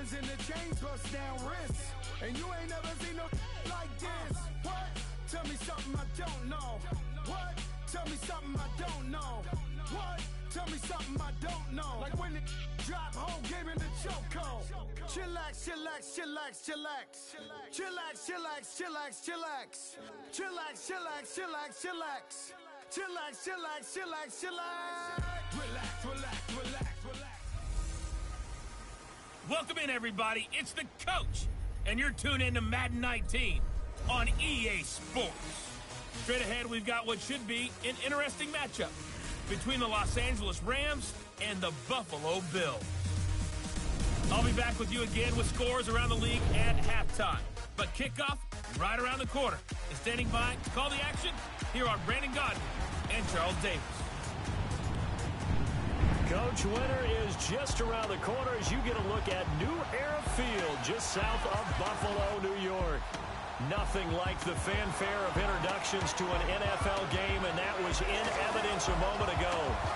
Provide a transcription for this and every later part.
diamonds in the chains bust down wrists. And you ain't never seen no like this. What? Tell me something I don't know. What? Tell me something I don't know. What? Tell me something I don't know. Like when it drop, whole game in the chokehold. Chillax, chillax, chillax, chillax. Chillax, chillax, chillax, chillax. Chillax, chillax, chillax, chillax. Chillax, chillax, chillax, chillax. Relax, relax, relax, relax. Welcome in, everybody. It's the coach, and you're tuned in to Madden 19 on EA Sports. Straight ahead, we've got what should be an interesting matchup between the Los Angeles Rams and the Buffalo Bills. I'll be back with you again with scores around the league at halftime. But kickoff right around the corner. And standing by to call the action, here are Brandon Godden and Charles Davis. Coach, winter is just around the corner as you get a look at New Era Field just south of Buffalo, New York. Nothing like the fanfare of introductions to an NFL game, and that was in evidence a moment ago.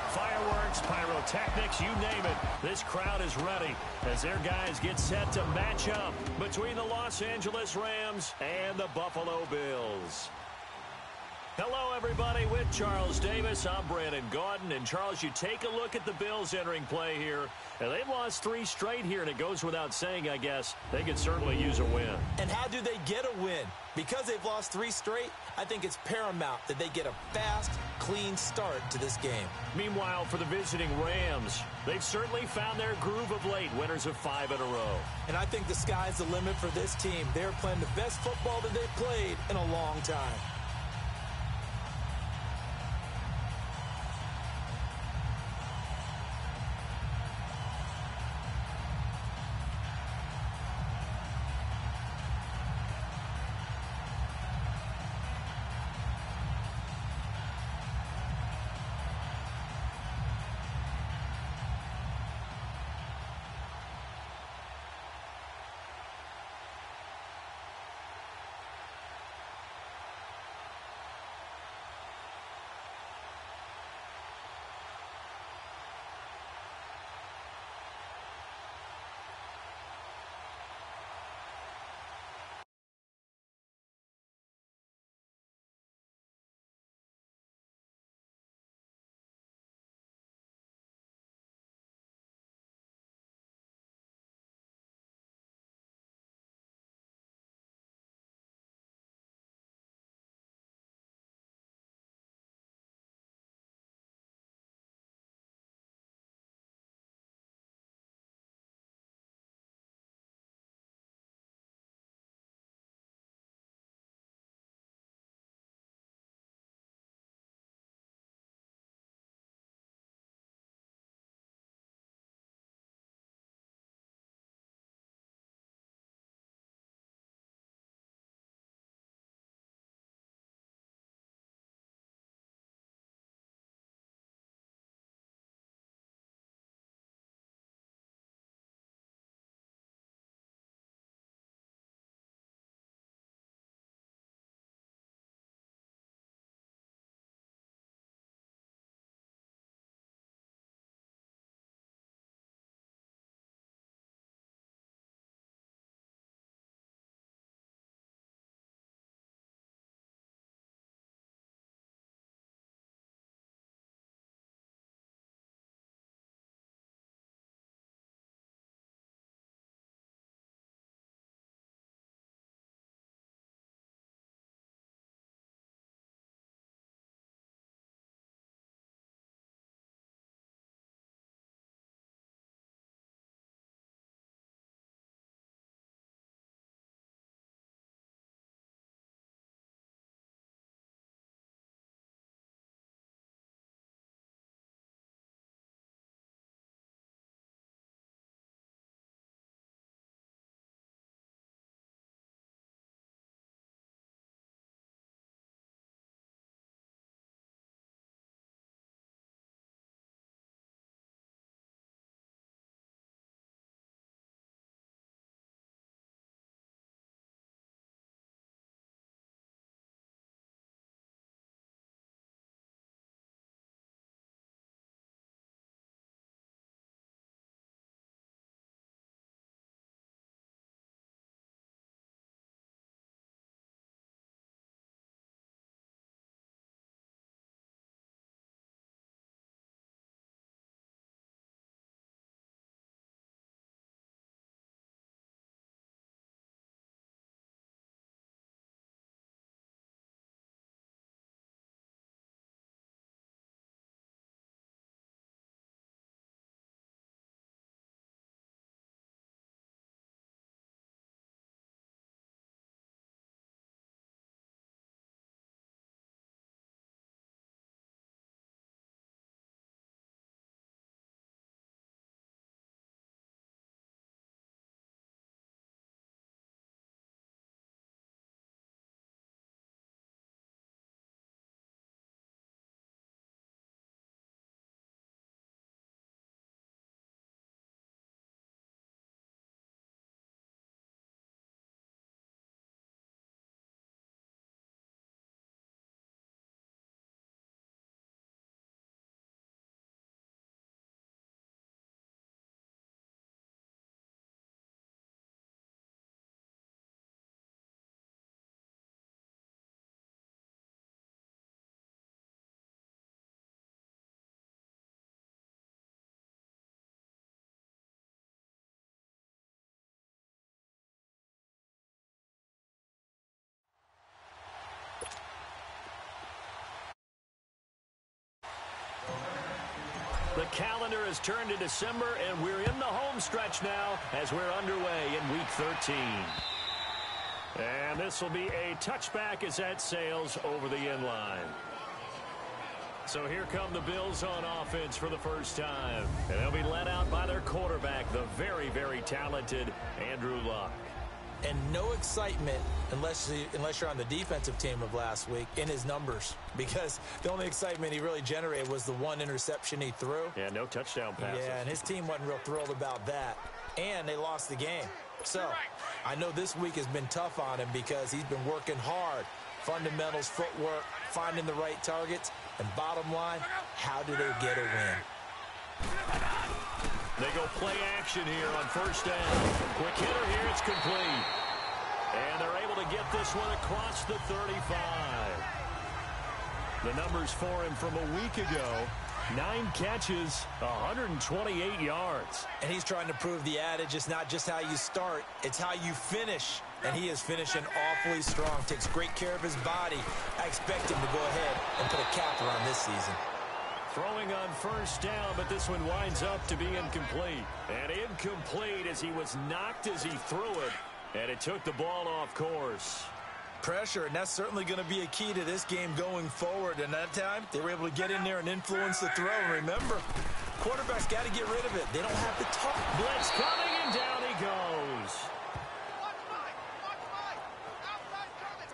Fireworks, pyrotechnics, you name it. This crowd is ready as their guys get set to match up between the Los Angeles Rams and the Buffalo Bills. Hello, everybody. With Charles Davis, I'm Brandon Gaudin. And, Charles, you take a look at the Bills entering play here. And they've lost 3 straight here, and it goes without saying, I guess, they could certainly use a win. And how do they get a win? Because they've lost 3 straight, I think it's paramount that they get a fast, clean start to this game. Meanwhile, for the visiting Rams, they've certainly found their groove of late, winners of 5 in a row. And I think the sky's the limit for this team. They're playing the best football that they've played in a long time. The calendar has turned to December, and we're in the home stretch now as we're underway in Week 13. And this will be a touchback as that sails over the end line. So here come the Bills on offense for the first time. And they'll be led out by their quarterback, the very, very talented Andrew Luck. And no excitement unless you're on the defensive team of last week in his numbers, because the only excitement he really generated was the one interception he threw. Yeah, no touchdown passes. Yeah, and his team wasn't real thrilled about that. And they lost the game. So I know this week has been tough on him because he's been working hard. Fundamentals, footwork, finding the right targets. And bottom line, how do they get a win? They go play action here on first down. Quick hitter here, it's complete. And they're able to get this one across the 35. The numbers for him from a week ago: 9 catches, 128 yards. And he's trying to prove the adage, it's not just how you start, it's how you finish. And he is finishing awfully strong, takes great care of his body. I expect him to go ahead and put a capper on this season. Throwing on first down, but this one winds up to be incomplete. And incomplete as he was knocked as he threw it. And it took the ball off course. Pressure, and that's certainly going to be a key to this game going forward. And that time, they were able to get in there and influence the throw. And remember, quarterbacks got to get rid of it. They don't have the talk. Blitz coming, and down he goes.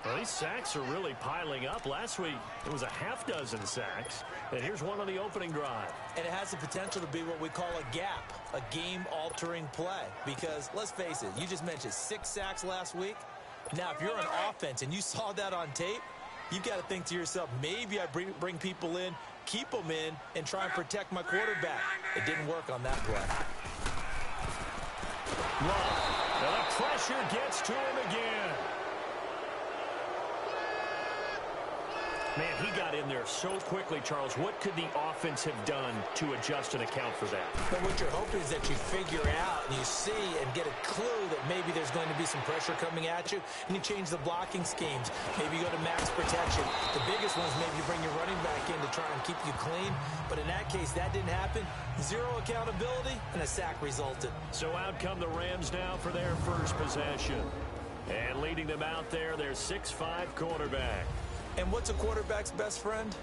Well, these sacks are really piling up. Last week, it was a half-dozen sacks. And here's one on the opening drive. And it has the potential to be what we call a gap, a game-altering play. Because, let's face it, you just mentioned 6 sacks last week. Now, if you're on offense and you saw that on tape, you've got to think to yourself, maybe I bring people in, keep them in, and try and protect my quarterback. It didn't work on that play. Now the pressure gets to him again. Man, he got in there so quickly, Charles. What could the offense have done to adjust and account for that? But what you're hoping is that you figure out and you see and get a clue that maybe there's going to be some pressure coming at you, and you change the blocking schemes. Maybe you go to max protection. The biggest one is maybe you bring your running back in to try and keep you clean. But in that case, that didn't happen. 0 accountability, and a sack resulted. So out come the Rams now for their first possession. And leading them out there, their 6'5" quarterback. And what's a quarterback's best friend?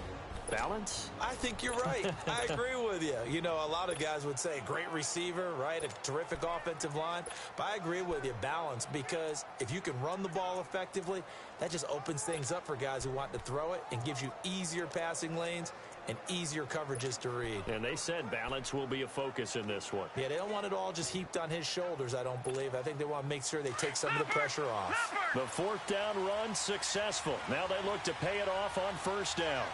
Balance? I think you're right. I agree with you. You know, a lot of guys would say great receiver, right? A terrific offensive line. But I agree with you, balance, because if you can run the ball effectively, that just opens things up for guys who want to throw it and gives you easier passing lanes and easier coverages to read. And they said balance will be a focus in this one. Yeah, they don't want it all just heaped on his shoulders, I don't believe. I think they want to make sure they take some of the pressure off. The 4th down run successful. Now they look to pay it off on first down.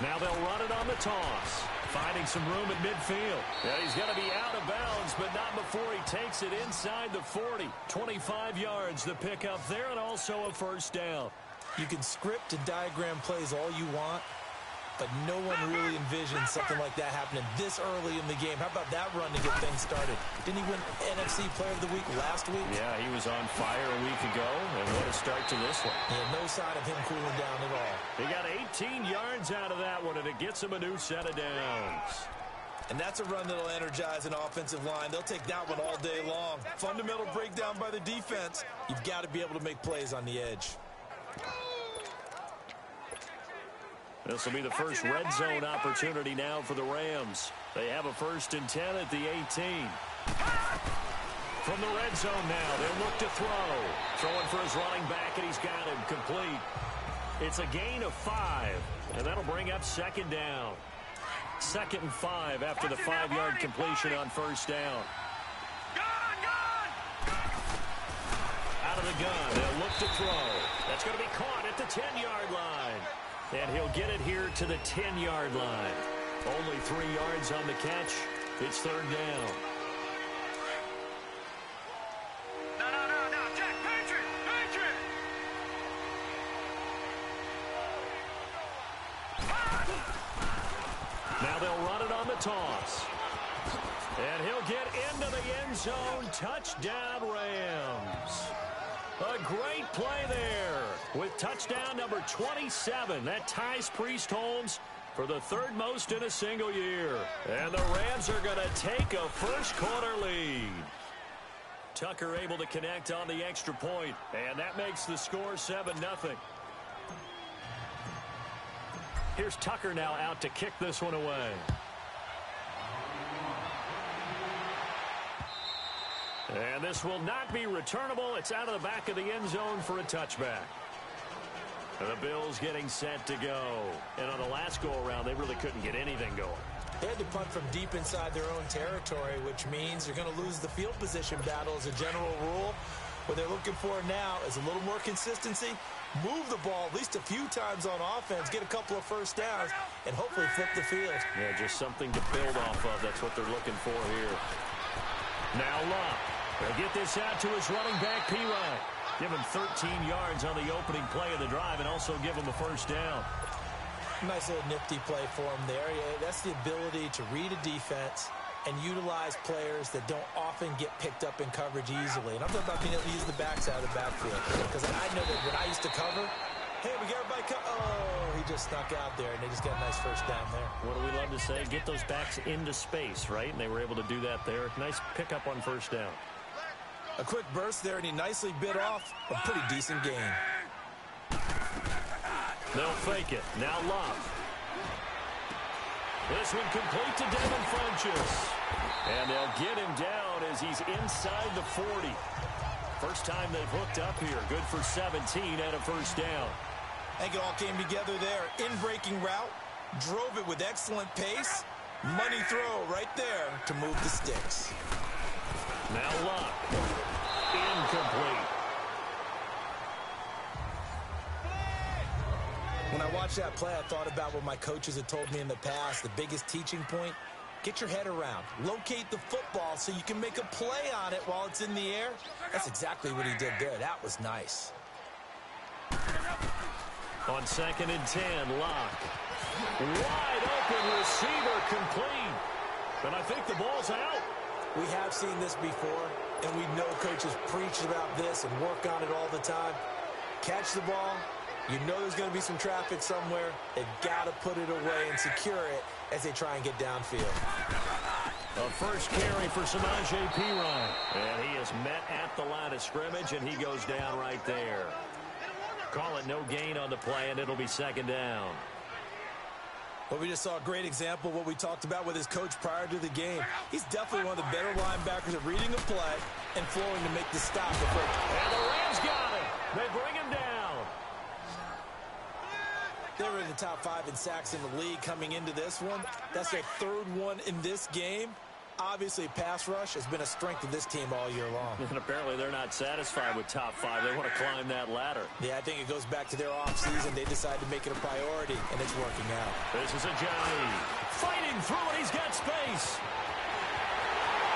Now they'll run it on the toss. Finding some room at midfield. Yeah, he's going to be out of bounds, but not before he takes it inside the 40. 25 yards, the pickup there, and also a first down. You can script and diagram plays all you want, but no one really envisioned something like that happening this early in the game. How about that run to get things started? Didn't he win NFC Player of the Week last week? Yeah, he was on fire a week ago, and what a start to this one. Yeah, no sign of him cooling down at all. He got 18 yards out of that one, and it gets him a new set of downs. And that's a run that'll energize an offensive line. They'll take that one all day long. Fundamental breakdown by the defense. You've got to be able to make plays on the edge. This will be the first red zone opportunity now for the Rams. They have a 1st and 10 at the 18. From the red zone now, they'll look to throw. Throwing for his running back, and he's got him complete. It's a gain of 5, and that'll bring up 2nd down. 2nd and 5 after the 5-yard completion on first down. Out of the gun, they'll look to throw. That's going to be caught at the 10-yard line. And he'll get it here to the 10-yard line. Only 3 yards on the catch. It's 3rd down. No, Jack, Patriot! Now they'll run it on the toss. And he'll get into the end zone. Touchdown, Rams. A great play there with touchdown number 27. That ties Priest Holmes for the third most in a single year. And the Rams are going to take a first-quarter lead. Tucker able to connect on the extra point, and that makes the score 7-0. Here's Tucker now out to kick this one away. And this will not be returnable. It's out of the back of the end zone for a touchback. And the Bills getting set to go. And on the last go-around, they really couldn't get anything going. They had to punt from deep inside their own territory, which means they're going to lose the field position battle as a general rule. What they're looking for now is a little more consistency, move the ball at least a few times on offense, get a couple of first downs, and hopefully flip the field. Yeah, just something to build off of. That's what they're looking for here. Now Locke. They'll get this out to his running back, P-Ryan. Give him 13 yards on the opening play of the drive and also give him a first down. Nice little nifty play for him there. Yeah, that's the ability to read a defense and utilize players that don't often get picked up in coverage easily. And I'm talking about being able to use the backside of the backfield. Because I know that when I used to cover, hey, we got everybody oh, he just snuck out there, and they just got a nice first down there. What do we love to say? Get those backs into space, right? And they were able to do that there. Nice pickup on first down. A quick burst there, and he nicely bit off a pretty decent gain. They'll fake it. Now Locke. This one complete to Devin Funchess. And they'll get him down as he's inside the 40. First time they've hooked up here. Good for 17 and a first down. I think it all came together there. In-breaking route. Drove it with excellent pace. Money throw right there to move the sticks. Now Locke. Incomplete. When I watched that play, I thought about what my coaches had told me in the past. The biggest teaching point, get your head around. Locate the football so you can make a play on it while it's in the air. That's exactly what he did there. That was nice. On 2nd and 10, Locke. Wide open receiver complete. And I think the ball's out. We have seen this before, and we know coaches preach about this and work on it all the time. Catch the ball. You know there's going to be some traffic somewhere. They've got to put it away and secure it as they try and get downfield. A first carry for Samaje Perine. And he is met at the line of scrimmage, and he goes down right there. Call it no gain on the play, and it'll be 2nd down. Well, we just saw a great example of what we talked about with his coach prior to the game. He's definitely one of the better linebackers at reading a play and flowing to make the stop. And the Rams got it. They bring him down. They were in the top 5 in sacks in the league coming into this one. That's their 3rd one in this game. Obviously, pass rush has been a strength of this team all year long. And apparently they're not satisfied with top 5. They want to climb that ladder. Yeah, I think it goes back to their offseason. They decided to make it a priority, and it's working out. This is Ajayi. Fighting through it. He's got space.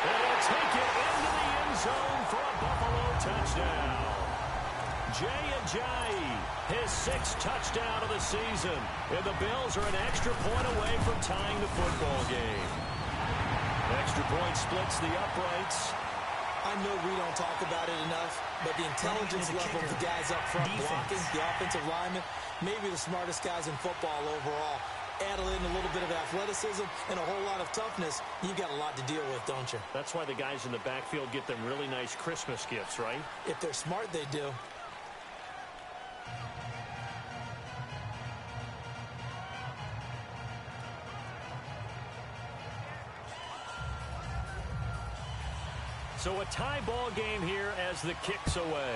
And he'll take it into the end zone for a Buffalo touchdown. Jay Ajayi, his 6th touchdown of the season. And the Bills are an extra point away from tying the football game. Extra point splits the uprights. I know we don't talk about it enough, but the intelligence level of the guys up front blocking, the offensive linemen, maybe the smartest guys in football overall. Add in a little bit of athleticism and a whole lot of toughness, you got a lot to deal with, don't you? That's why the guys in the backfield get them really nice Christmas gifts, right? If they're smart, they do. So a tie ball game here as the kick's away.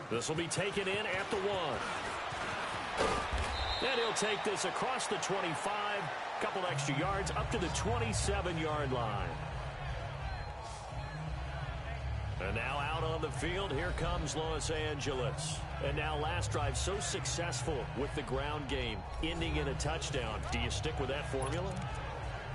This will be taken in at the 1. And he'll take this across the 25, couple extra yards up to the 27-yard line. And now out on the field, here comes Los Angeles. And now last drive so successful with the ground game, ending in a touchdown. Do you stick with that formula?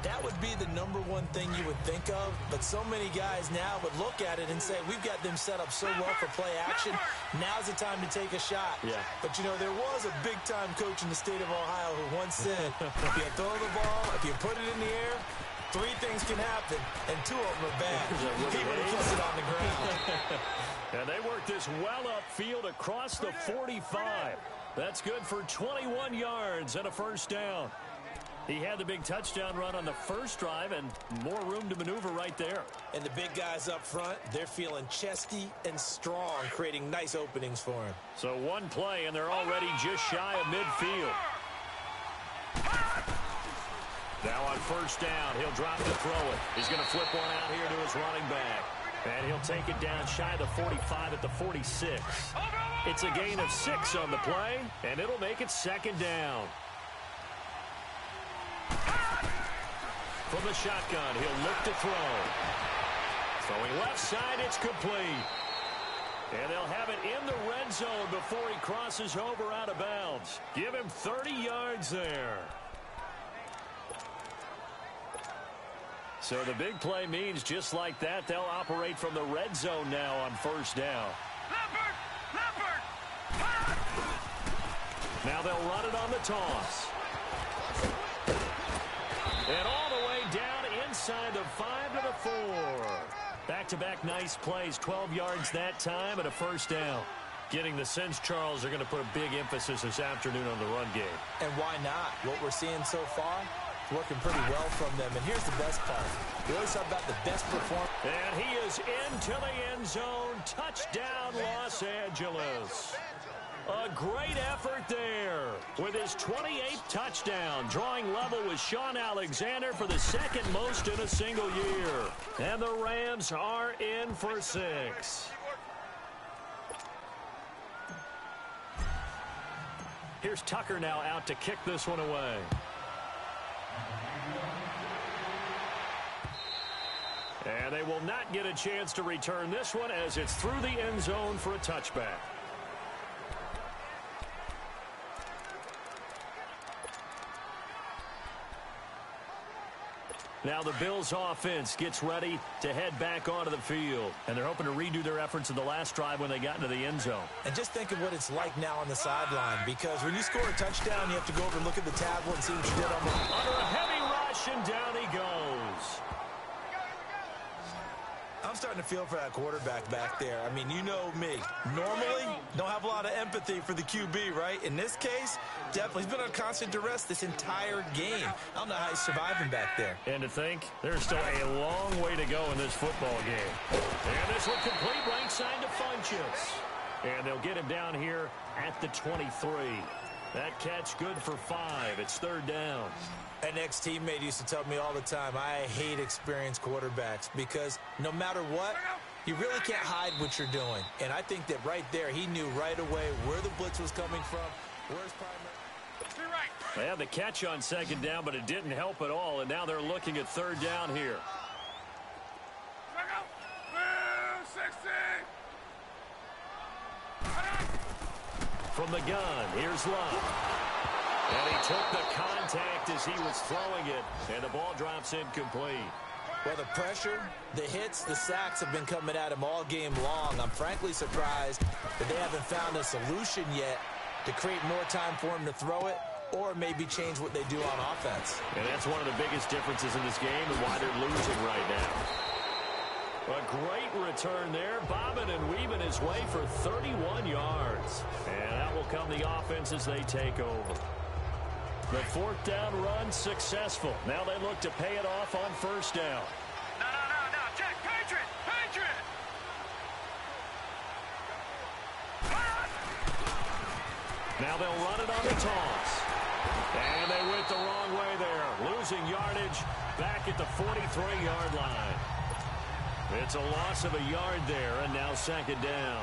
That would be the number one thing you would think of, but so many guys now would look at it and say, we've got them set up so well for play action, now's the time to take a shot. Yeah. But, you know, there was a big-time coach in the state of Ohio who once said, if you throw the ball, if you put it in the air, 3 things can happen, and 2 of them are bad. He would have kissed it on the ground. And they work this well upfield across the 45. That's good for 21 yards and a first down. He had the big touchdown run on the first drive and more room to maneuver right there. And the big guys up front, they're feeling chesty and strong, creating nice openings for him. So one play, and they're already just shy of midfield. Now on first down, he'll drop to throw it. He's going to flip one out here to his running back. And he'll take it down shy of the 45 at the 46. It's a gain of 6 on the play, and it'll make it second down. From the shotgun, he'll look to throw. Throwing left side, it's complete. And they'll have it in the red zone before he crosses over out of bounds. Give him 30 yards there. So the big play means just like that, they'll operate from the red zone now on first down. Now they'll run it on the toss. And all the way down inside the 5 to the 4. Back-to-back nice plays, 12 yards that time and a first down. Getting the sense, Charles, are going to put a big emphasis this afternoon on the run game. And why not? What we're seeing so far, working pretty well from them. And here's the best part. We always talk about the best performance. And he is into the end zone. Touchdown, Los Angeles. A great effort there with his 28th touchdown, drawing level with Sean Alexander for the second most in a single year. And the Rams are in for 6. Here's Tucker now out to kick this one away. And they will not get a chance to return this one as it's through the end zone for a touchback. Now the Bills offense gets ready to head back onto the field. And they're hoping to redo their efforts in the last drive when they got into the end zone. And just think of what it's like now on the sideline, because when you score a touchdown, you have to go over and look at the tablet and see what you did on the... Under a heavy rush, and down he goes. I'm starting to feel for that quarterback back there. I mean, you know me. Normally, don't have a lot of empathy for the QB, right? In this case, definitely. He's been on constant duress this entire game. I don't know how he's surviving back there. And to think, there's still a long way to go in this football game. And this will complete right side to Funchess. And they'll get him down here at the 23. That catch good for 5. It's third down. An ex-teammate used to tell me all the time, I hate experienced quarterbacks because no matter what, you really can't hide what you're doing. And I think that right there, he knew right away where the blitz was coming from, where's primary. They had the catch on second down, but it didn't help at all, and now they're looking at third down here. From the gun, here's Love. And he took the contact as he was throwing it, and the ball drops incomplete. Well, the pressure, the hits, the sacks have been coming at him all game long. I'm frankly surprised that they haven't found a solution yet to create more time for him to throw it or maybe change what they do on offense. And that's one of the biggest differences in this game and why they're losing right now. A great return there, bobbing and weaving his way for 31 yards. And out will come the offense as they take over. The fourth down run successful. Now they look to pay it off on first down. No, Jack, Patriot! Now they'll run it on the toss. And they went the wrong way there. Losing yardage back at the 43-yard line. It's a loss of a yard there, and now second down.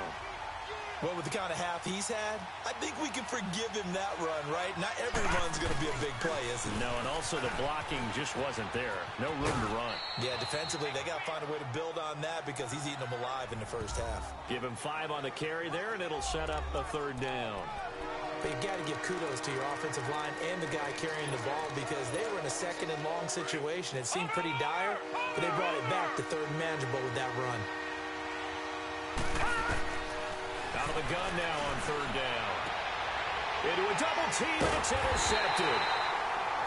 Well, with the kind of half he's had, I think we can forgive him that run, right? Not every run's going to be a big play, is it? No, and also the blocking just wasn't there. No room to run. Yeah, defensively, they got to find a way to build on that because he's eating them alive in the first half. Give him 5 on the carry there, and it'll set up a 3rd down. But you got to give kudos to your offensive line and the guy carrying the ball because they were in a 2nd and long situation. It seemed pretty dire, but they brought it back to 3rd and manageable with that run. Out of the gun now on 3rd down. Into a double team, and it's intercepted.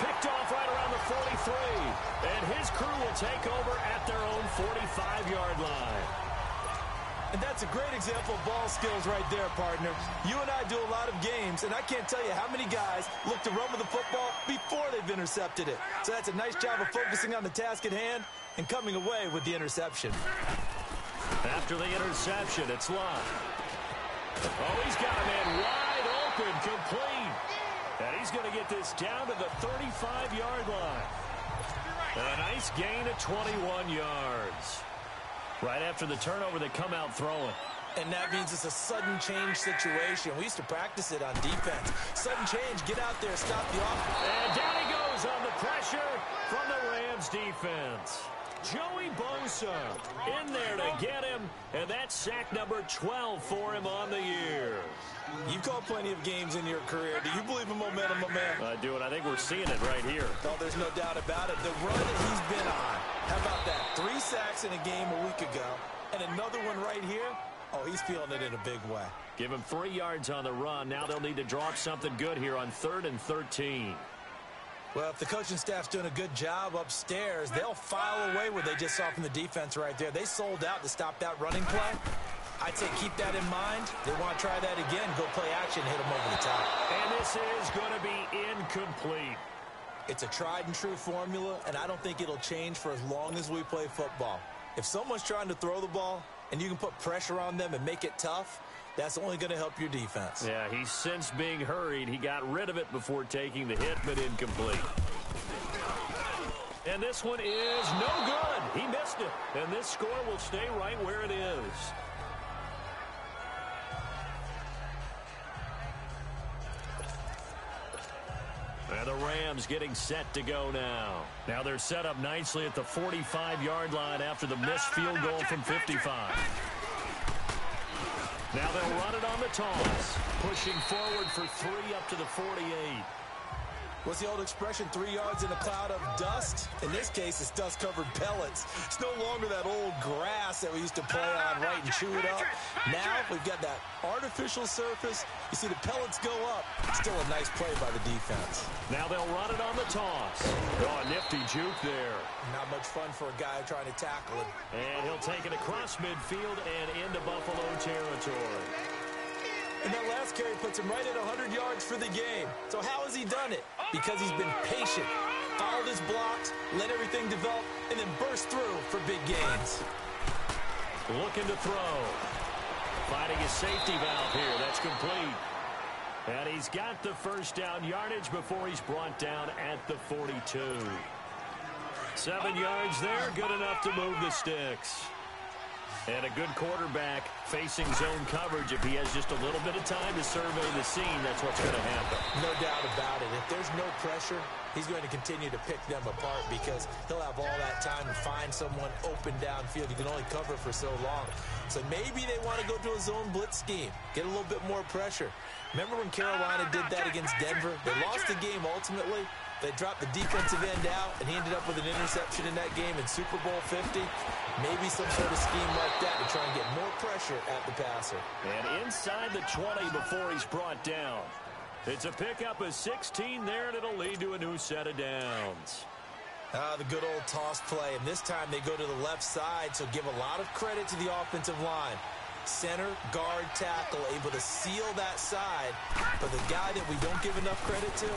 Picked off right around the 43. And his crew will take over at their own 45-yard line. And that's a great example of ball skills right there, partner. You and I do a lot of games, and I can't tell you how many guys look to run with the football before they've intercepted it. So that's a nice job of focusing on the task at hand and coming away with the interception. After the interception, it's Love. Oh, he's got a man wide open, complete. And he's going to get this down to the 35-yard line. And a nice gain of 21 yards. Right after the turnover, they come out throwing. And that means it's a sudden change situation. We used to practice it on defense. Sudden change, get out there, stop the offense. And down he goes on the pressure from the Rams defense. Joey Bosa in there to get him, and that's sack number 12 for him on the year. You've called plenty of games in your career. Do you believe in momentum, my man? I do, and I think we're seeing it right here. Oh, there's no doubt about it. The run that he's been on. How about that? 3 sacks in a game a week ago, and another one right here. Oh, he's feeling it in a big way. Give him 3 yards on the run. Now they'll need to draw up something good here on 3rd and 13. Well, if the coaching staff's doing a good job upstairs, they'll file away what they just saw from the defense right there. They sold out to stop that running play. I'd say keep that in mind. They want to try that again, go play action, hit them over the top. And this is going to be incomplete. It's a tried and true formula, and I don't think it'll change for as long as we play football. If someone's trying to throw the ball and you can put pressure on them and make it tough, that's only going to help your defense. Yeah, he's since being hurried. He got rid of it before taking the hit, but incomplete. And this one is no good. He missed it. And this score will stay right where it is. And the Rams getting set to go now. Now they're set up nicely at the 45-yard line after the missed field goal from 55. Now they'll run it on the toss. Pushing forward for 3 up to the 48. What's the old expression, 3 yards in a cloud of dust? In this case, it's dust-covered pellets. It's no longer that old grass that we used to play on, right, and chew it up. Now we've got that artificial surface. You see the pellets go up. Still a nice play by the defense. Now they'll run it on the toss. Oh, a nifty juke there. Not much fun for a guy trying to tackle it. And he'll take it across midfield and into Buffalo territory. And that last carry puts him right at 100 yards for the game. So how has he done it? Because he's been patient, followed his blocks, let everything develop, and then burst through for big gains. Looking to throw. Finding his safety valve here. That's complete. And he's got the first down yardage before he's brought down at the 42. 7 yards there, good enough to move the sticks. And a good quarterback facing zone coverage. If he has just a little bit of time to survey the scene, that's what's going to happen. No doubt about it. If there's no pressure, he's going to continue to pick them apart because he'll have all that time to find someone open downfield. He can only cover for so long. So maybe they want to go to a zone blitz scheme, get a little bit more pressure. Remember when Carolina did that against Denver? They lost the game ultimately. They dropped the defensive end out, and he ended up with an interception in that game in Super Bowl 50. Maybe some sort of scheme like that to try and get more pressure at the passer. And inside the 20 before he's brought down. It's a pickup of 16 there, and it'll lead to a new set of downs. The good old toss play, and this time they go to the left side, so give a lot of credit to the offensive line. Center, guard, tackle, able to seal that side. But the guy that we don't give enough credit to,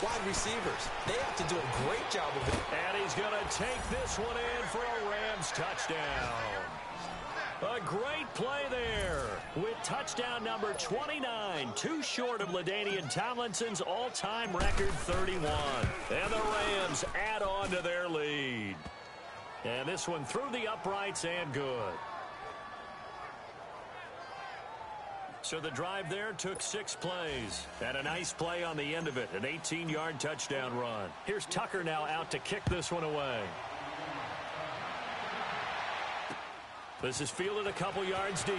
wide receivers. They have to do a great job of it. And he's going to take this one in for a Rams touchdown. A great play there with touchdown number 29, too short of LaDainian Tomlinson's all-time record 31. And the Rams add on to their lead. And this one through the uprights and good. So the drive there took 6 plays. And a nice play on the end of it, an 18-yard touchdown run. Here's Tucker now out to kick this one away. This is fielded a couple yards deep.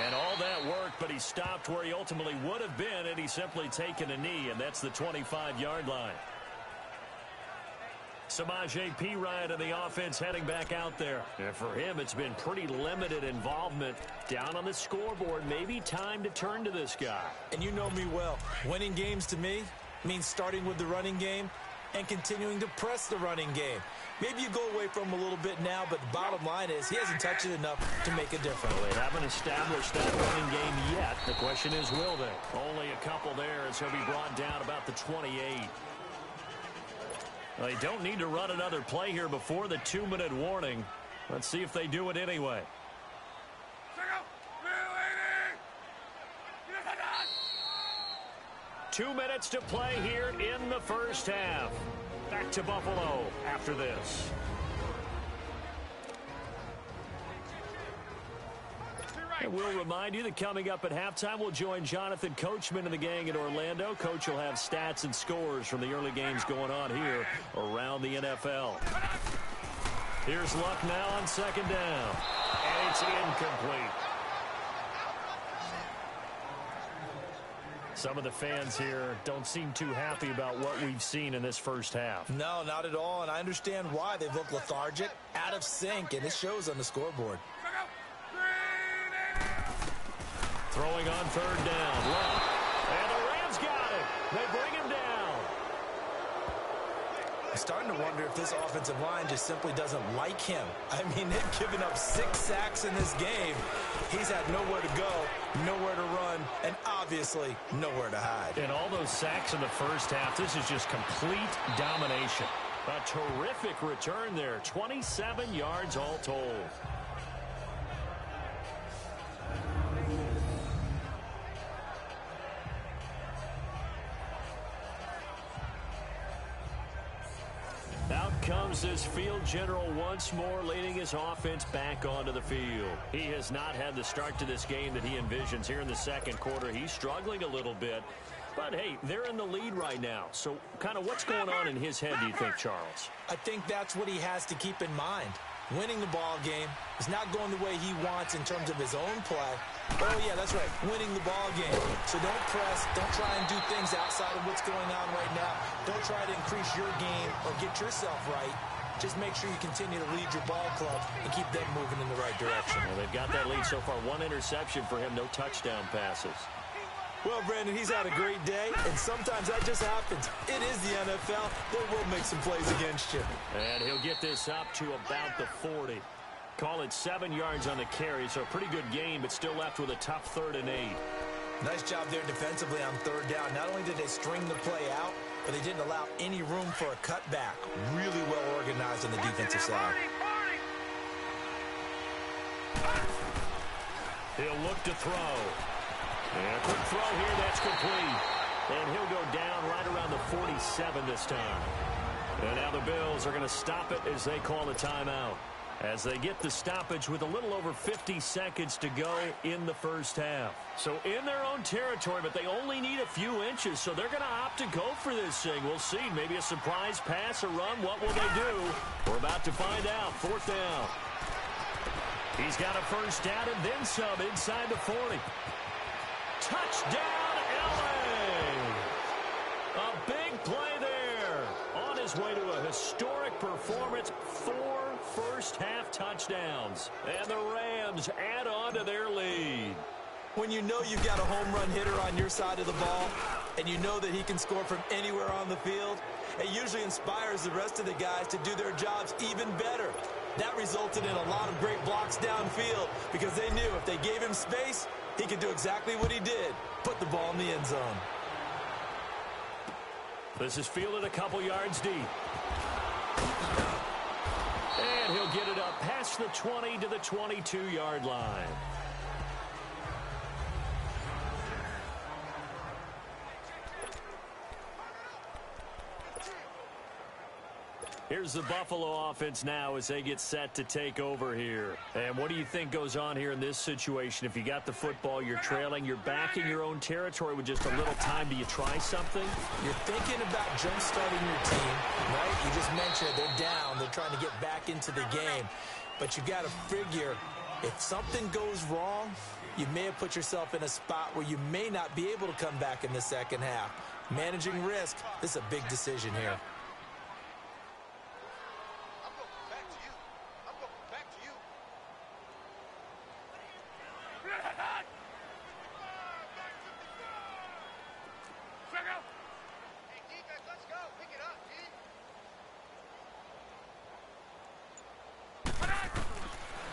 And all that work, but he stopped where he ultimately would have been had he simply taken a knee, and that's the 25-yard line. Samaje Perine of the offense heading back out there. And for him, it's been pretty limited involvement. Down on the scoreboard, maybe time to turn to this guy. And you know me well. Winning games to me means starting with the running game and continuing to press the running game. Maybe you go away from him a little bit now, but the bottom line is he hasn't touched it enough to make a difference. Well, they haven't established that running game yet. The question is, will they? Only a couple there as he'll be brought down about the 28. They don't need to run another play here before the 2-minute warning. Let's see if they do it anyway. 2 minutes to play here in the first half. Back to Buffalo after this. And we'll remind you that coming up at halftime, we'll join Jonathan Coachman and the gang in Orlando. Coach will have stats and scores from the early games going on here around the NFL. Here's Luck now on second down. And it's incomplete. Some of the fans here don't seem too happy about what we've seen in this first half. No, not at all, and I understand why. They've looked lethargic, out of sync, and it shows on the scoreboard. Throwing on third down. Luck. And the Rams got it. They bring him down. I'm starting to wonder if this offensive line just simply doesn't like him. I mean, they've given up 6 sacks in this game. He's had nowhere to go, nowhere to run, and obviously nowhere to hide. And all those sacks in the first half, this is just complete domination. A terrific return there. 27 yards all told. Out comes this field general once more, leading his offense back onto the field. He has not had the start to this game that he envisions here in the second quarter. He's struggling a little bit. But, hey, they're in the lead right now. So kind of what's going on in his head, do you think, Charles? I think that's what he has to keep in mind. Winning the ball game is not going the way he wants in terms of his own play. Oh, yeah, that's right, winning the ball game. So don't press, don't try and do things outside of what's going on right now. Don't try to increase your game or get yourself right. Just make sure you continue to lead your ball club and keep them moving in the right direction. Well, they've got that lead so far. 1 interception for him, no touchdown passes. Well, Brandon, he's had a great day, and sometimes that just happens. It is the NFL. They will make some plays against you. And he'll get this up to about the 40. Call it 7 yards on the carry, so a pretty good game, but still left with a tough 3rd and 8. Nice job there defensively on 3rd down. Not only did they string the play out, but they didn't allow any room for a cutback. Really well organized on the defensive side. He'll look to throw. And a quick throw here, that's complete. And he'll go down right around the 47 this time. And now the Bills are going to stop it as they call a timeout. As they get the stoppage with a little over 50 seconds to go in the first half. So in their own territory, but they only need a few inches, so they're going to opt to go for this thing. We'll see. Maybe a surprise pass or run. What will they do? We're about to find out. 4th down. He's got a first down and then some inside the 40. Touchdown, L.A. A big play there. On his way to a historic performance. 4 first-half touchdowns. And the Rams add on to their lead. When you know you've got a home run hitter on your side of the ball, and you know that he can score from anywhere on the field, it usually inspires the rest of the guys to do their jobs even better. That resulted in a lot of great blocks downfield because they knew if they gave him space, he could do exactly what he did, put the ball in the end zone. This is fielded a couple yards deep. And he'll get it up past the 20 to the 22-yard line. Here's the Buffalo offense now as they get set to take over here. And what do you think goes on here in this situation? If you got the football, you're trailing, you're back in your own territory with just a little time. Do you try something? You're thinking about jump-starting your team, right? You just mentioned they're down. They're trying to get back into the game. But you got to figure if something goes wrong, you may have put yourself in a spot where you may not be able to come back in the second half. Managing risk, this is a big decision here.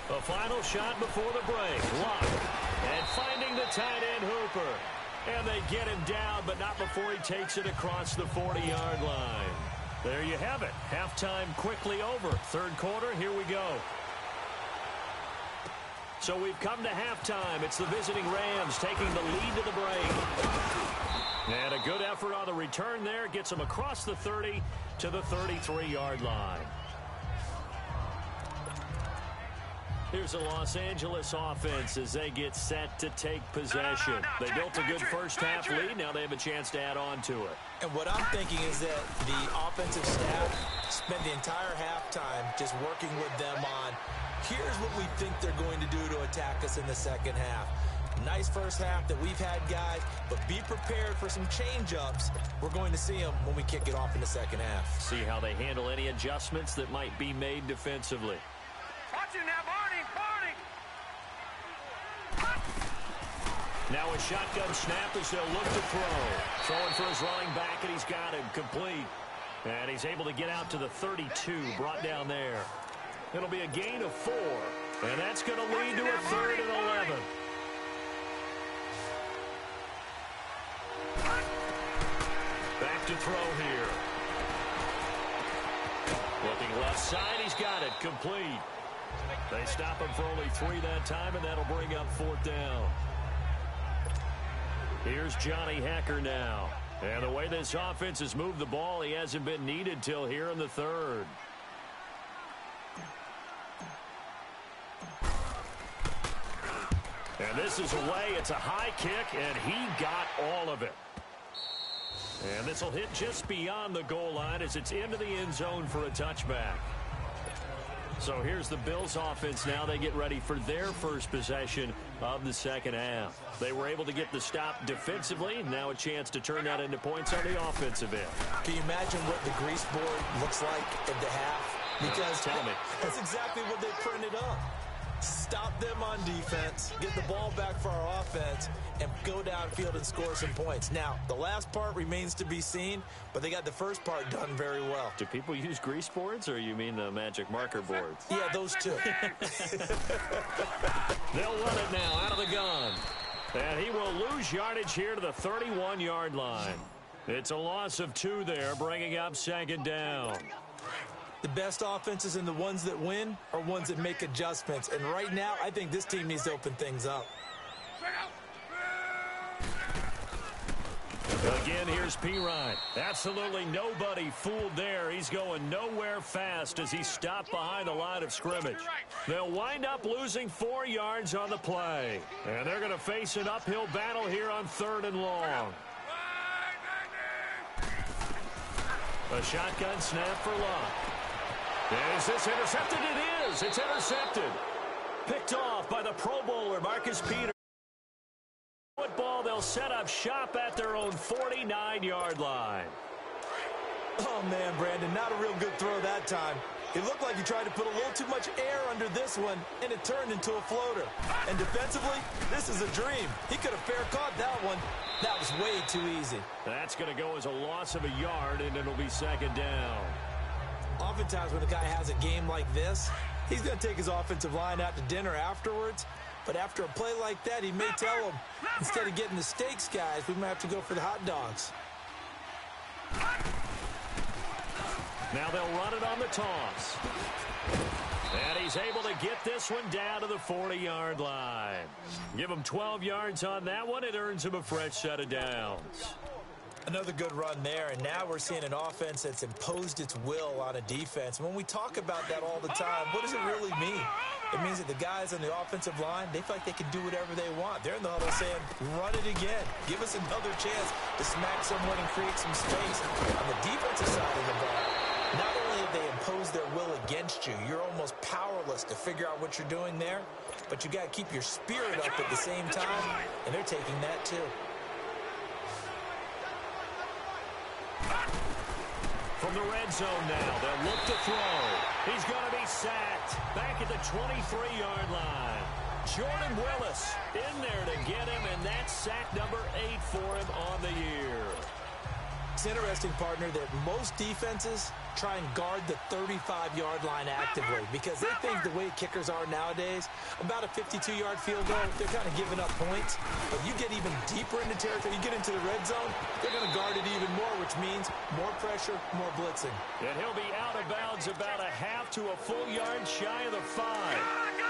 The final shot before the break. Lock. And finding the tight end Hooper. And they get him down, but not before he takes it across the 40-yard line. There you have it. Halftime quickly over. Third quarter, here we go. So we've come to halftime. It's the visiting Rams taking the lead to the break. And a good effort on the return there. Gets them across the 30 to the 33-yard line. Here's the Los Angeles offense as they get set to take possession. They built a good first-half lead. Now they have a chance to add on to it. And what I'm thinking is that the offensive staff spent the entire halftime just working with them on, here's what we think they're going to do to attack us in the second half. Nice first half that we've had, guys, but be prepared for some change-ups. We're going to see them when we kick it off in the second half. See how they handle any adjustments that might be made defensively. Watch it now, Barney, Barney. Now a shotgun snap as they'll look to throw. Throwing for his running back, and he's got him complete. And he's able to get out to the 32, brought down there. It'll be a gain of 4, and that's going to lead to a 3rd and 11. Back to throw here. Looking left side, he's got it, complete. They stop him for only 3 that time, and that'll bring up 4th down. Here's Johnny Hecker now. And the way this offense has moved the ball, he hasn't been needed till here in the 3rd. And this is away. It's a high kick, and he got all of it. And this will hit just beyond the goal line as it's into the end zone for a touchback. So here's the Bills offense now. They get ready for their first possession of the second half. They were able to get the stop defensively. Now a chance to turn that into points on the offensive end. Can you imagine what the grease board looks like at the half? Because tell me. That's exactly what they printed up. Stop them on defense, get the ball back for our offense, and go downfield and score some points. Now, the last part remains to be seen, but they got the first part done very well. Do people use grease boards, or you mean the magic marker boards? Yeah, those two. They'll run it now out of the gun. And he will lose yardage here to the 31-yard line. It's a loss of 2 there, bringing up 2nd down. The best offenses and the ones that win are ones that make adjustments. And right now, I think this team needs to open things up. Again, here's Pirine. Absolutely nobody fooled there. He's going nowhere fast as he's stopped behind the line of scrimmage. They'll wind up losing 4 yards on the play. And they're going to face an uphill battle here on 3rd and long. A shotgun snap for Locke. Is this intercepted? It is. It's intercepted. Picked off by the Pro Bowler, Marcus Peters. Football, they'll set up shop at their own 49-yard line. Oh, man, Brandon, not a real good throw that time. It looked like he tried to put a little too much air under this one, and it turned into a floater. And defensively, this is a dream. He could have fair caught that one. That was way too easy. That's going to go as a loss of a yard, and it'll be 2nd down. Oftentimes when a guy has a game like this, he's going to take his offensive line out to dinner afterwards. But after a play like that, he may tell them, instead of getting the steaks, guys, we might have to go for the hot dogs. Now they'll run it on the toss. And he's able to get this one down to the 40-yard line. Give him 12 yards on that one. It earns him a fresh set of downs. Another good run there, and now we're seeing an offense that's imposed its will on a defense. When we talk about that all the time, what does it really mean? It means that the guys on the offensive line, they feel like they can do whatever they want. They're in the huddle saying, run it again. Give us another chance to smack someone and create some space. On the defensive side of the ball, not only have they imposed their will against you, you're almost powerless to figure out what you're doing there, but you got to keep your spirit up at the same time, and they're taking that too. From the red zone now, they'll look to throw. He's going to be sacked back at the 23-yard line. Jordan Willis in there to get him, and that's sack number 8 for him on the year. It's interesting, partner, that most defenses try and guard the 35-yard line actively because they think the way kickers are nowadays, about a 52-yard field goal, they're kind of giving up points. But you get even deeper into territory, you get into the red zone, they're going to guard it even more, which means more pressure, more blitzing. And he'll be out of bounds about a half to a full yard shy of the 5.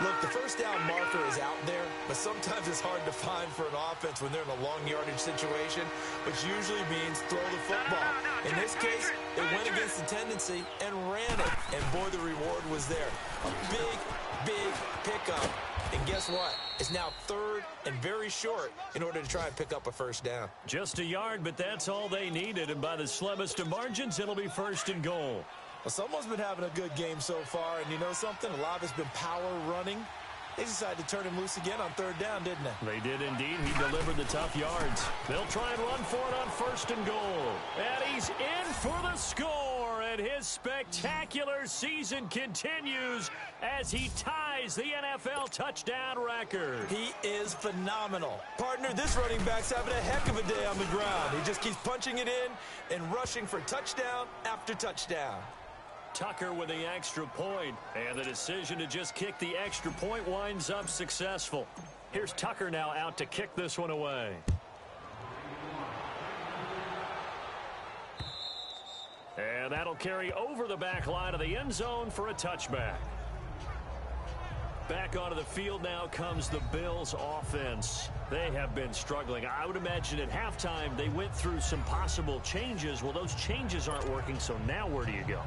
Look, the first down marker is out there, but sometimes it's hard to find for an offense when they're in a long yardage situation, which usually means throw the football. In this case, they went against the tendency and ran it, and boy, the reward was there. A big, big pickup, and guess what? It's now 3rd and very short in order to try and pick up a first down. Just a yard, but that's all they needed, and by the slimmest of margins, it'll be 1st and goal. Well, someone's been having a good game so far, and you know something? A lot of it's been power running. They decided to turn him loose again on 3rd down, didn't they? They did indeed. He delivered the tough yards. They'll try and run for it on 1st and goal. And he's in for the score, and his spectacular season continues as he ties the NFL touchdown record. He is phenomenal. Partner, this running back's having a heck of a day on the ground. He just keeps punching it in and rushing for touchdown after touchdown. Tucker with the extra point, and the decision to just kick the extra point winds up successful. Here's Tucker now out to kick this one away. And that'll carry over the back line of the end zone for a touchback. Back onto the field now comes the Bills offense. They have been struggling. I would imagine at halftime they went through some possible changes. Well, those changes aren't working, so now where do you go?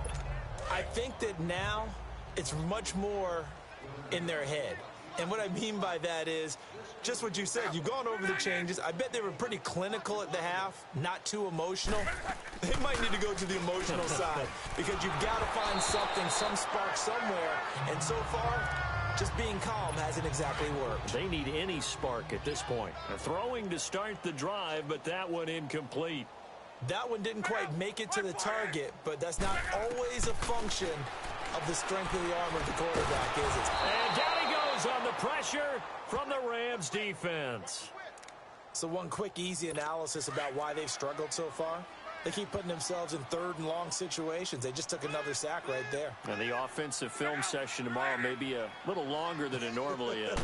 I think that now it's much more in their head. And what I mean by that is just what you said. You've gone over the changes. I bet they were pretty clinical at the half, not too emotional. They might need to go to the emotional side because you've got to find something, some spark somewhere. And so far, just being calm hasn't exactly worked. They need any spark at this point. They're throwing to start the drive, but that one incomplete. That one didn't quite make it to the target, but that's not always a function of the strength of the arm of the quarterback, is it? And down he goes on the pressure from the Rams defense. So one quick, easy analysis about why they've struggled so far. They keep putting themselves in 3rd and long situations. They just took another sack right there. And the offensive film session tomorrow may be a little longer than it normally is.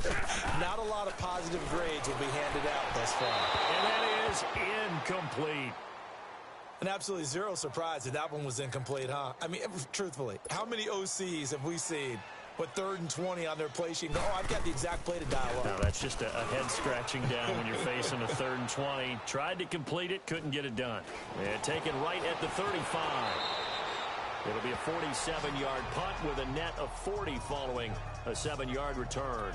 Not a lot of positive grades will be handed out thus far. And that is incomplete. And absolutely zero surprise that that one was incomplete, huh? I mean, truthfully, how many OCs have we seen with 3rd and 20 on their play sheet and go, oh, I've got the exact play to dial up? No, that's just a head scratching down when you're facing a 3rd and 20. Tried to complete it, couldn't get it done. And taken right at the 35. It'll be a 47-yard punt with a net of 40 following a 7-yard return.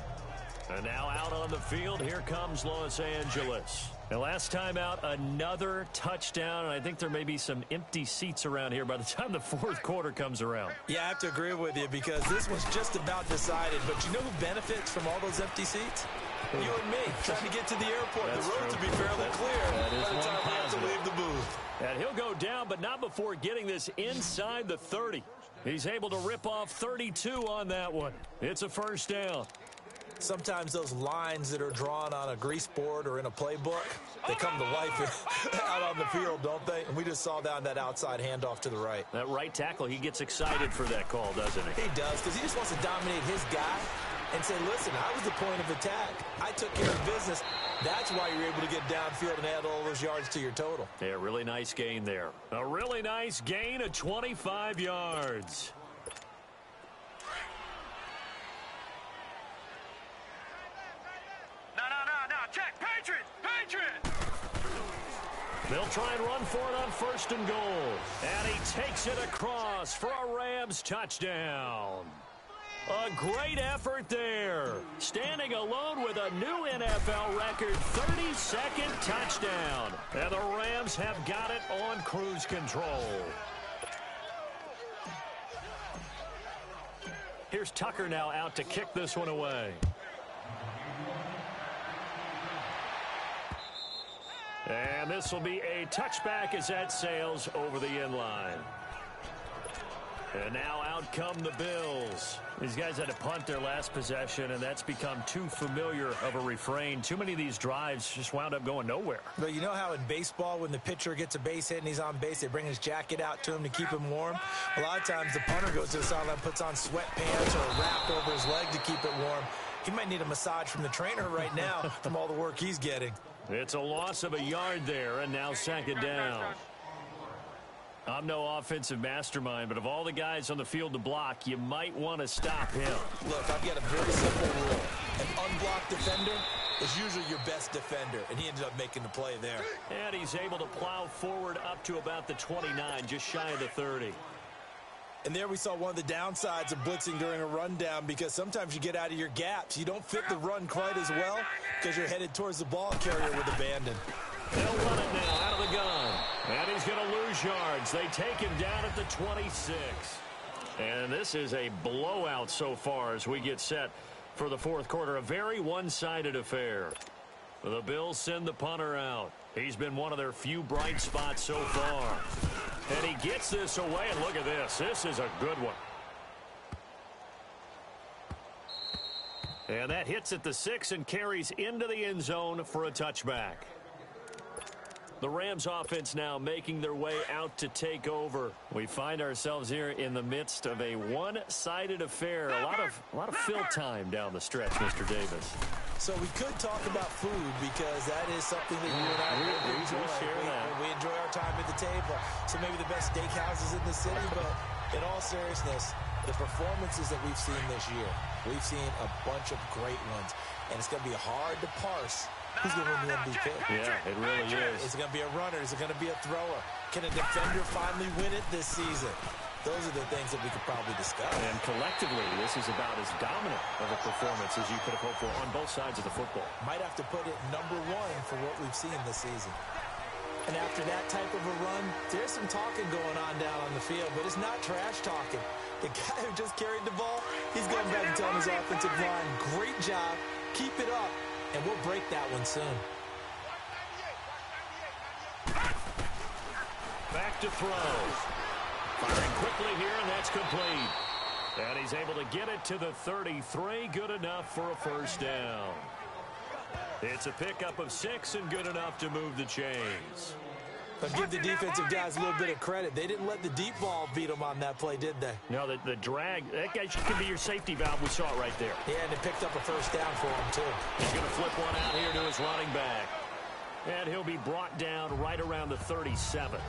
And now out on the field, here comes Los Angeles. And last time out, another touchdown, and I think there may be some empty seats around here by the time the 4th quarter comes around. Yeah, I have to agree with you because this was just about decided. But you know who benefits from all those empty seats? You and me, trying to get to the airport. That's the road true. to be fairly clear That is by the time we have to positive. leave the booth. And he'll go down, but not before getting this inside the 30. He's able to rip off 32 on that one. It's a 1st down. Sometimes those lines that are drawn on a grease board or in a playbook, they come to life out on the field, don't they? And we just saw down that outside handoff to the right. That right tackle, he gets excited for that call, doesn't he? He does, because he just wants to dominate his guy and say, listen, I was the point of attack. I took care of business. That's why you're able to get downfield and add all those yards to your total. Yeah, really nice gain there. A really nice gain of 25 yards. No, check, Patriot! They'll try and run for it on 1st and goal. And he takes it across for a Rams touchdown. A great effort there. Standing alone with a new NFL record 32nd touchdown. And the Rams have got it on cruise control. Here's Tucker now out to kick this one away. And this will be a touchback as that sails over the end line. And now out come the Bills. These guys had to punt their last possession, and that's become too familiar of a refrain. Too many of these drives just wound up going nowhere. But you know how in baseball, when the pitcher gets a base hit and he's on base, they bring his jacket out to him to keep him warm? A lot of times the punter goes to the sideline, puts on sweatpants or a wrap over his leg to keep it warm. He might need a massage from the trainer right now from all the work he's getting. It's a loss of a yard there, and now 2nd down. I'm no offensive mastermind, but of all the guys on the field to block, you might want to stop him. Look, I've got a very simple rule. An unblocked defender is usually your best defender, and he ended up making the play there. And he's able to plow forward up to about the 29, just shy of the 30. And there we saw one of the downsides of blitzing during a rundown, because sometimes you get out of your gaps. You don't fit the run quite as well because you're headed towards the ball carrier with abandon. They'll run it now out of the gun. And he's going to lose yards. They take him down at the 26. And this is a blowout so far as we get set for the 4th quarter. A very one-sided affair. The Bills send the punter out. He's been one of their few bright spots so far. And he gets this away, and look at this. This is a good one. And that hits at the 6 and carries into the end zone for a touchback. The Rams offense now making their way out to take over. We find ourselves here in the midst of a one-sided affair. A lot of fill time down the stretch, Mr. Davis. So we could talk about food, because that is something that you and I enjoy. We enjoy our time at the table. So maybe the best steakhouses in the city, but in all seriousness, the performances that we've seen this year, we've seen a bunch of great ones, and it's going to be hard to parse who's going to win the MVP. Yeah, it really is. Is it going to be a runner? Is it going to be a thrower? Can a defender finally win it this season? Those are the things that we could probably discuss. And collectively, this is about as dominant of a performance as you could have hoped for on both sides of the football. Might have to put it #1 for what we've seen this season. And after that type of a run, there's some talking going on down on the field, but it's not trash talking. The guy who just carried the ball, he's going back and telling his offensive line, great job, keep it up, and we'll break that one soon. Back to throw. Firing quickly here, and that's complete. And he's able to get it to the 33. Good enough for a 1st down. It's a pickup of 6 and good enough to move the chains. But give the defensive guys a little bit of credit. They didn't let the deep ball beat them on that play, did they? No, the drag, that guy could be your safety valve. We saw it right there. Yeah, and it picked up a 1st down for him, too. He's going to flip one out here to his running back. And he'll be brought down right around the 37.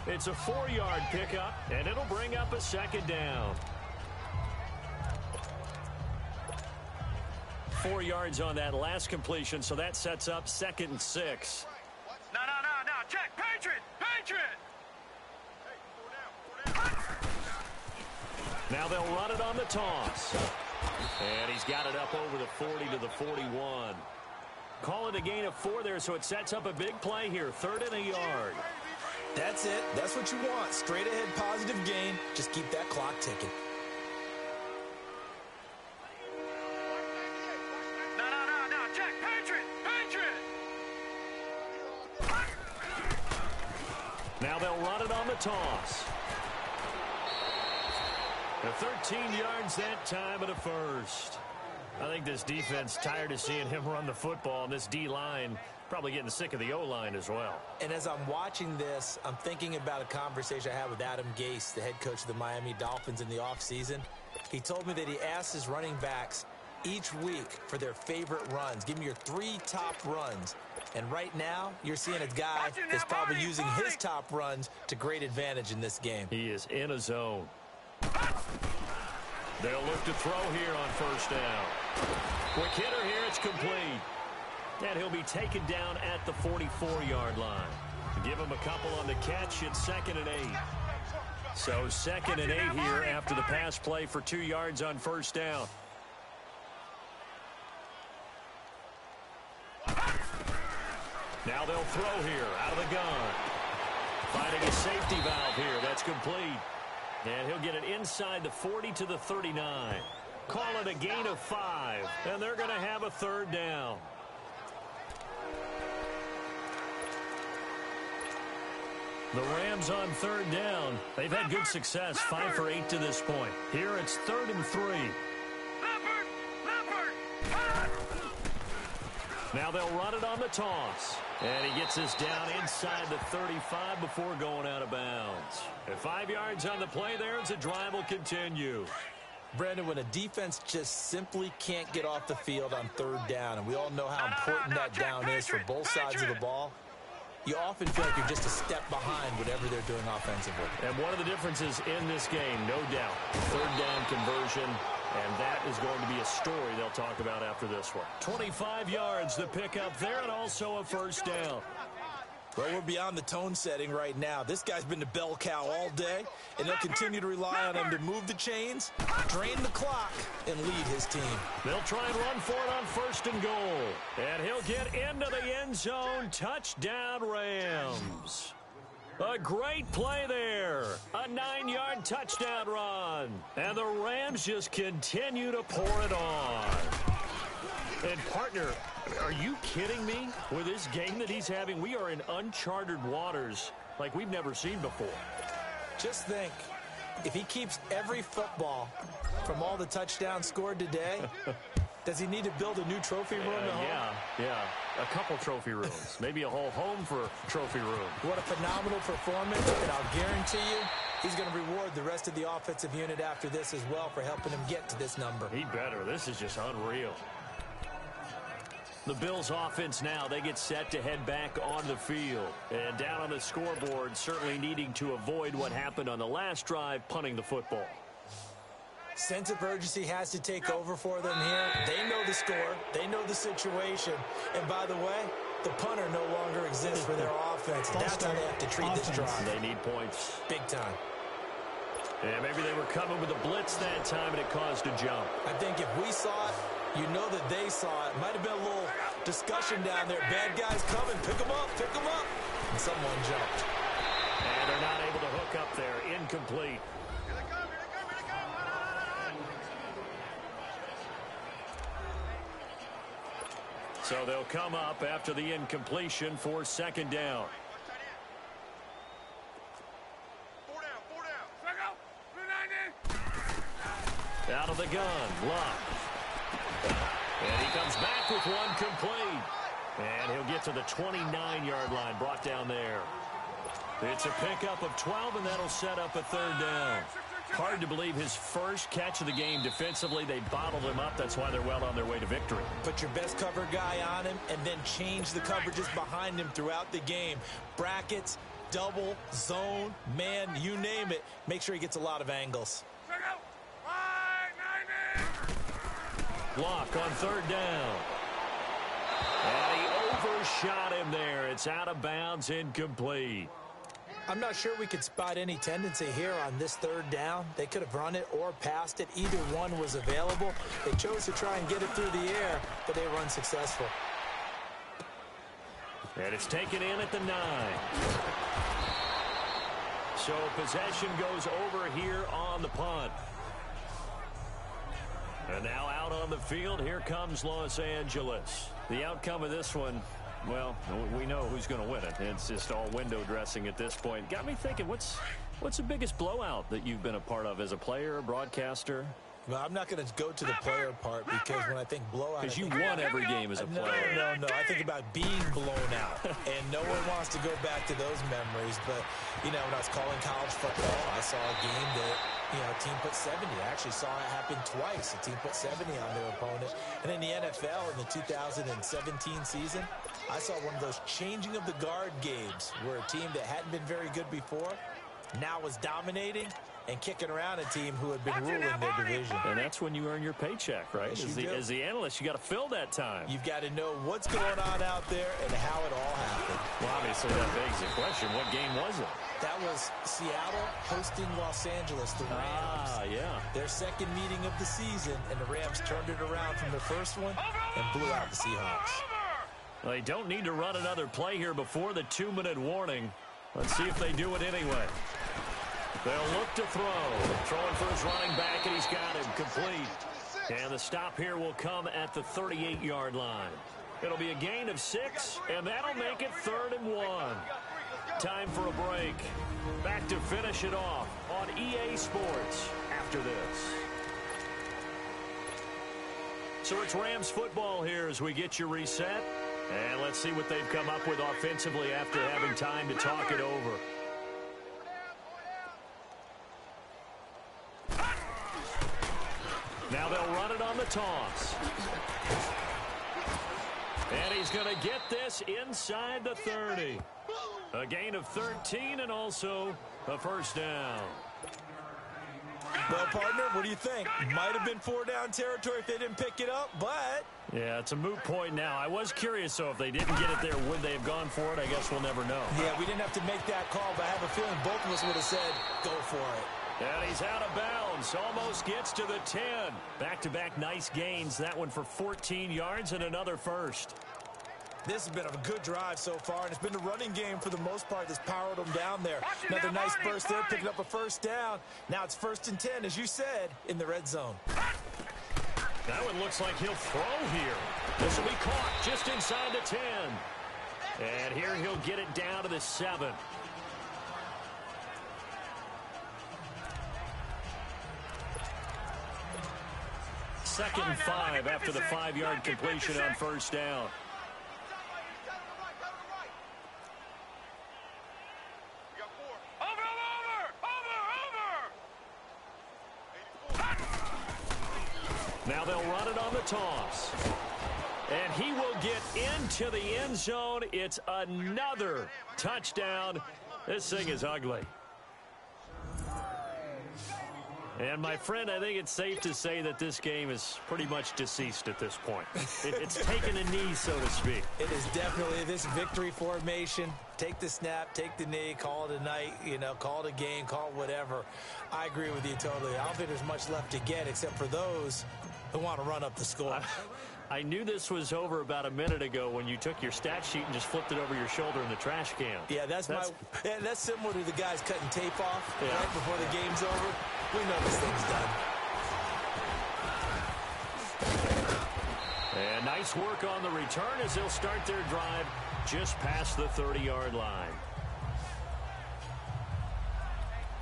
It's a 4-yard pickup, and it'll bring up a 2nd down. 4 yards on that last completion, so that sets up 2nd and 6. No. Check. Patriot. Now they'll run it on the toss. And he's got it up over the 40 to the 41. Call it a gain of 4 there, so it sets up a big play here. 3rd and a yard. That's it. That's what you want. Straight ahead positive gain. Just keep that clock ticking. No. Check. Patriot. Now they'll run it on the toss. 13 yards that time at a 1st. I think this defense tired of seeing him run the football, and this D-line probably getting sick of the O-line as well. And as I'm watching this, I'm thinking about a conversation I had with Adam Gase, the head coach of the Miami Dolphins, in the offseason. He told me that he asked his running backs each week for their favorite runs. Give me your 3 top runs. And right now, you're seeing a guy that's probably using his top runs to great advantage in this game. He is in a zone. They'll look to throw here on 1st down. Quick hitter here, it's complete. And he'll be taken down at the 44-yard line. Give him a couple on the catch. It's 2nd and 8. So 2nd and 8 here after the pass play for 2 yards on 1st down. Now they'll throw here out of the gun. Finding a safety valve here. That's complete. And he'll get it inside the 40 to the 39. Call it a gain of 5. And they're going to have a 3rd down. The Rams on 3rd down. They've had good success, 5 for 8 to this point. Here it's 3rd and 3. Now they'll run it on the toss. And he gets this down inside the 35 before going out of bounds. And 5 yards on the play there as the drive will continue. Brandon, when a defense just simply can't get off the field on 3rd down, and we all know how important that down is for both sides of the ball, you often feel like you're just a step behind whatever they're doing offensively. And one of the differences in this game, no doubt, 3rd down conversion, and that is going to be a story they'll talk about after this one. 25 yards, the pickup there, and also a 1st down. Well, we're beyond the tone setting right now. This guy's been the bell cow all day, and they'll continue to rely on him to move the chains, drain the clock, and lead his team. They'll try and run for it on 1st and goal. And he'll get into the end zone. Touchdown, Rams. A great play there. A 9-yard touchdown run. And the Rams just continue to pour it on. And, partner, are you kidding me? With this game that he's having, we are in uncharted waters like we've never seen before. Just think, if he keeps every football from all the touchdowns scored today, does he need to build a new trophy room at home? Yeah. A couple trophy rooms. Maybe a whole home for trophy room. What a phenomenal performance, and I'll guarantee you he's going to reward the rest of the offensive unit after this as well for helping him get to this number. He better. This is just unreal. The Bills offense now, they get set to head back on the field. And down on the scoreboard, certainly needing to avoid what happened on the last drive, punting the football. Sense of urgency has to take over for them here. They know the score. They know the situation. And by the way, the punter no longer exists for their offense. That's how they have to treat this drive. They need points. Big time. Yeah, maybe they were coming with a blitz that time and it caused a jump. I think if we saw it, you know that they saw it. Might have been a little discussion down there. Bad guys coming. Pick them up. Pick them up. And someone jumped. And they're not able to hook up there. Incomplete. So they'll come up after the incompletion for 2nd down. Out of the gun, Luck. And he comes back with one complete. And he'll get to the 29-yard line, brought down there. It's a pickup of 12, and that'll set up a 3rd down. Hard to believe his first catch of the game defensively. They bottled him up. That's why they're well on their way to victory. Put your best cover guy on him and then change the coverages behind him throughout the game. Brackets, double, zone, man, you name it. Make sure he gets a lot of angles. Block on 3rd down. And he overshot him there. It's out of bounds, incomplete. I'm not sure we could spot any tendency here on this 3rd down. They could have run it or passed it. Either one was available. They chose to try and get it through the air, but they were unsuccessful. And it's taken in at the 9. So possession goes over here on the punt. And now out on the field, here comes Los Angeles. The outcome of this one, well, we know who's going to win it. It's just all window dressing at this point. Got me thinking, what's the biggest blowout that you've been a part of as a player, brother? Well, I'm not going to go to the player part because when I think blowout... Because you won every game as a player. No. I think about being blown out. And no one wants to go back to those memories. But, you know, when I was calling college football, I saw a game that, you know, a team put 70. I actually saw it happen twice. A team put 70 on their opponent. And in the NFL, in the 2017 season, I saw one of those changing of the guard games where a team that hadn't been very good before now was dominating, and kicking around a team who had been ruling their division. And that's when you earn your paycheck, right? Yes, As the analyst, you got to fill that time. You've got to know what's going on out there and how it all happened. Well, obviously, that begs the question, what game was it? That was Seattle hosting Los Angeles, the Rams. Yeah. Their second meeting of the season, and the Rams turned it around from their first one and blew out the Seahawks. Well, they don't need to run another play here before the 2-minute warning. Let's see if they do it anyway. They'll look to throw. Throwing for his running back, and he's got him complete. And the stop here will come at the 38-yard line. It'll be a gain of 6, and that'll make it 3rd and 1. Time for a break. Back to finish it off on EA Sports after this. So it's Rams football here as we get you reset. And let's see what they've come up with offensively after having time to talk it over. Now they'll run it on the toss. And he's going to get this inside the 30. A gain of 13 and also a first down. Well, partner, what do you think? Might have been 4-down territory if they didn't pick it up, but... Yeah, it's a moot point now. I was curious, so if they didn't get it there, would they have gone for it? I guess we'll never know. Yeah, we didn't have to make that call, but I have a feeling both of us would have said, go for it. And he's out of bounds. Almost gets to the 10. Back-to-back nice gains. That one for 14 yards and another first. This has been a good drive so far, and it's been the running game for the most part that's powered them down there. Another nice burst there, picking up a first down. Now it's 1st and 10, as you said, in the red zone. That one looks like he'll throw here. This will be caught just inside the 10. And here he'll get it down to the 7. Second and 5 after the 5-yard completion on first down. Now they'll run it on the toss. And he will get into the end zone. It's another touchdown. This thing is ugly. And, my friend, I think it's safe to say that this game is pretty much deceased at this point. It's taken a knee, so to speak. It is definitely this victory formation. Take the snap, take the knee, call it a night, call it a game, call it whatever. I agree with you totally. I don't think there's much left to get except for those who want to run up the score. I knew this was over about a minute ago when you took your stat sheet and just flipped it over your shoulder in the trash can. Yeah, that's similar to the guys cutting tape off right before the game's over. We know this thing's done. And nice work on the return as they'll start their drive just past the 30-yard line.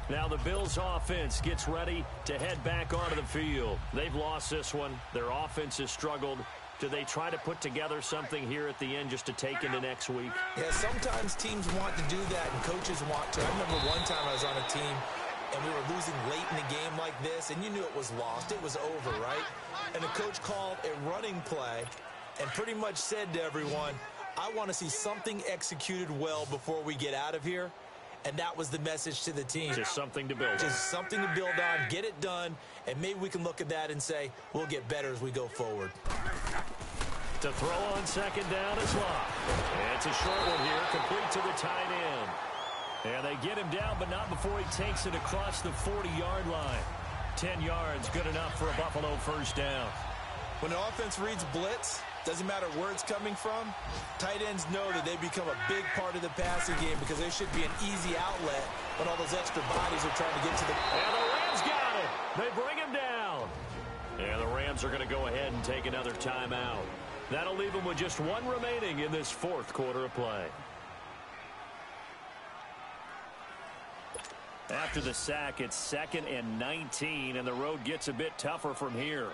Now the Bills offense gets ready to head back onto the field. They've lost this one. Their offense has struggled. Do they try to put together something here at the end just to take into next week? Yeah, sometimes teams want to do that and coaches want to. I remember one time I was on a team and we were losing late in the game like this, and you knew it was lost. It was over, right? And the coach called a running play and pretty much said to everyone, I want to see something executed well before we get out of here. And that was the message to the team. Just something to build on. Just something to build on, get it done, and maybe we can look at that and say, we'll get better as we go forward. To throw on second down is Locke. It's a short one here, complete to the tight end. And they get him down, but not before he takes it across the 40-yard line. 10 yards, good enough for a Buffalo first down. When the offense reads blitz, doesn't matter where it's coming from, tight ends know that they become a big part of the passing game because there should be an easy outlet when all those extra bodies are trying to get to the... And the Rams got it. They bring him down. And the Rams are going to go ahead and take another timeout. That'll leave them with just one remaining in this fourth quarter of play. After the sack, it's 2nd and 19, and the road gets a bit tougher from here.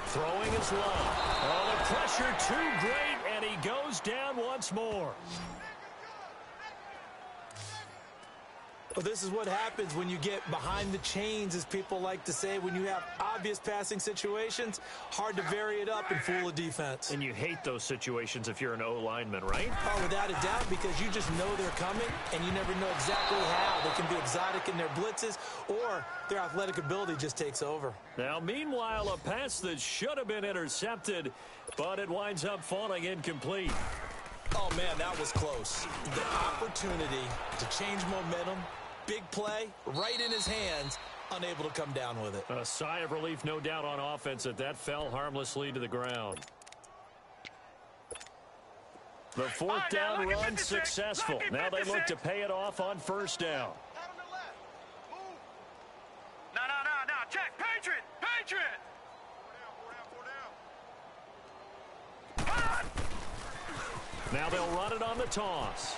Throwing is low. Oh, the pressure too great, and he goes down once more. Well, this is what happens when you get behind the chains, as people like to say. When you have obvious passing situations, hard to vary it up and fool a defense. And you hate those situations if you're an O-lineman, right? Oh, without a doubt, because you just know they're coming, and you never know exactly how. They can be exotic in their blitzes, or their athletic ability just takes over. Now, meanwhile, a pass that should have been intercepted, but it winds up falling incomplete. Oh, man, that was close. The opportunity to change momentum, big play, right in his hands, unable to come down with it. A sigh of relief, no doubt, on offense that fell harmlessly to the ground. The fourth down run successful. Now they look to pay it off on first down. No, check, Patriot! Patriot! Now they'll run it on the toss.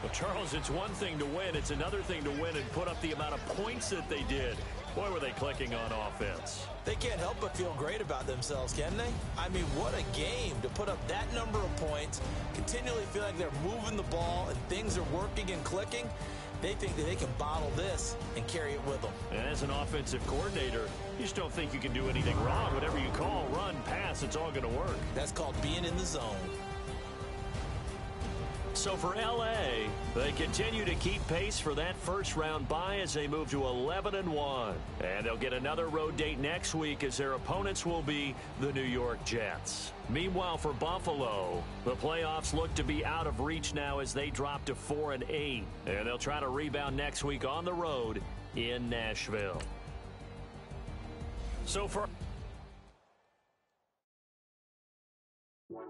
Well, Charles, it's one thing to win. It's another thing to win and put up the amount of points that they did. Boy, were they clicking on offense. They can't help but feel great about themselves, can they? I mean, what a game to put up that number of points, continually feel like they're moving the ball and things are working and clicking. They think that they can bottle this and carry it with them. And as an offensive coordinator, you just don't think you can do anything wrong. Whatever you call, run, pass, it's all going to work. That's called being in the zone. So for L.A., they continue to keep pace for that first-round bye as they move to 11-1. And they'll get another road date next week as their opponents will be the New York Jets. Meanwhile, for Buffalo, the playoffs look to be out of reach now as they drop to 4-8. And they'll try to rebound next week on the road in Nashville. So for... Wow.